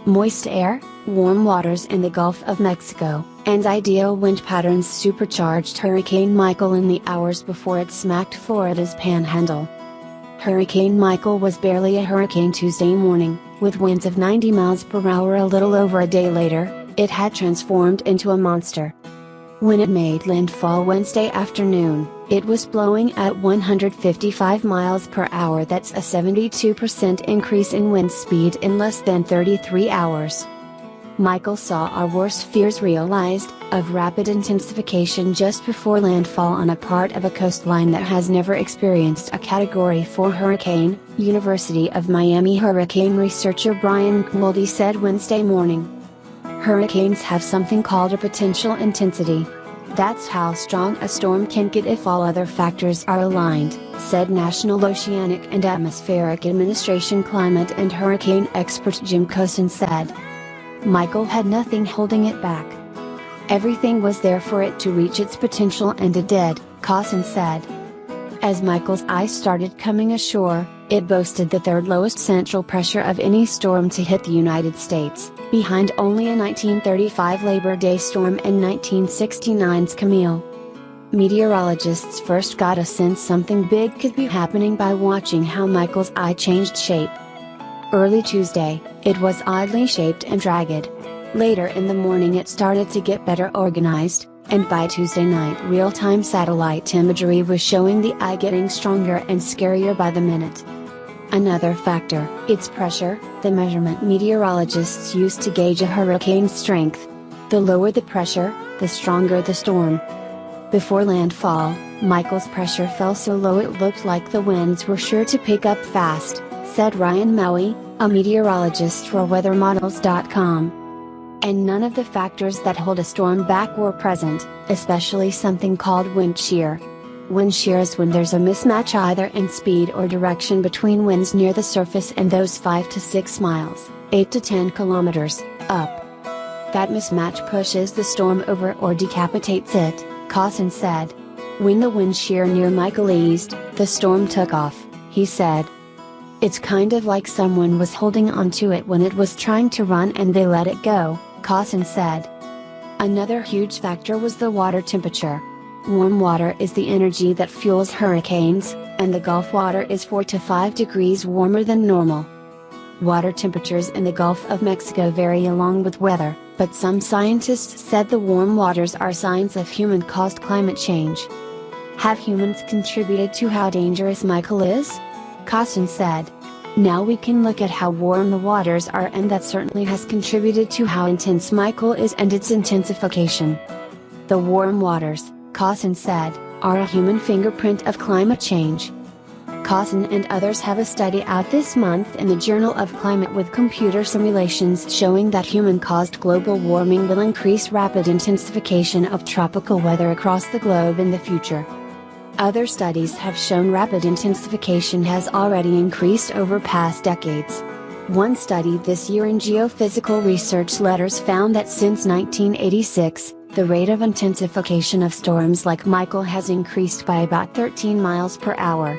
Moist air, warm waters in the Gulf of Mexico, and ideal wind patterns supercharged Hurricane Michael in the hours before it smacked Florida's Panhandle. Hurricane Michael was barely a hurricane Tuesday morning, with winds of 90 miles per hour. A little over a day later, it had transformed into a monster. When it made landfall Wednesday afternoon, it was blowing at 155 miles per hour. That's a 72% increase in wind speed in less than 33 hours. Michael saw our worst fears realized, of rapid intensification just before landfall on a part of a coastline that has never experienced a Category 4 hurricane, University of Miami hurricane researcher Brian Gouldy said Wednesday morning. Hurricanes have something called a potential intensity. That's how strong a storm can get if all other factors are aligned, said National Oceanic and Atmospheric Administration climate and hurricane expert Jim Cosin said. Michael had nothing holding it back. Everything was there for it to reach its potential, and it did, Cosin said. As Michael's eye started coming ashore, it boasted the third lowest central pressure of any storm to hit the United States, behind only a 1935 Labor Day storm and 1969's Camille. Meteorologists first got a sense something big could be happening by watching how Michael's eye changed shape. Early Tuesday, it was oddly shaped and ragged. Later in the morning it started to get better organized, and by Tuesday night real-time satellite imagery was showing the eye getting stronger and scarier by the minute. Another factor, its pressure, the measurement meteorologists use to gauge a hurricane's strength. The lower the pressure, the stronger the storm. Before landfall, Michael's pressure fell so low it looked like the winds were sure to pick up fast, said Ryan Maui, a meteorologist for weathermodels.com. And none of the factors that hold a storm back were present, especially something called wind shear. Wind shear is when there's a mismatch either in speed or direction between winds near the surface and those 5 to 6 miles, 8 to 10 kilometers, up. That mismatch pushes the storm over or decapitates it, Cosin said. When the wind shear near Michael eased, the storm took off, he said. It's kind of like someone was holding onto it when it was trying to run and they let it go, Cosin said. Another huge factor was the water temperature. Warm water is the energy that fuels hurricanes, and the Gulf water is 4 to 5 degrees warmer than normal. Water temperatures in the Gulf of Mexico vary along with weather, but some scientists said the warm waters are signs of human-caused climate change. Have humans contributed to how dangerous Michael is? Cosin said. Now we can look at how warm the waters are, and that certainly has contributed to how intense Michael is and its intensification. The warm waters, Cosin said, are a human fingerprint of climate change. Cosin and others have a study out this month in the Journal of Climate with computer simulations showing that human-caused global warming will increase rapid intensification of tropical weather across the globe in the future. Other studies have shown rapid intensification has already increased over past decades. One study this year in Geophysical Research Letters found that since 1986, the rate of intensification of storms like Michael has increased by about 13 miles per hour.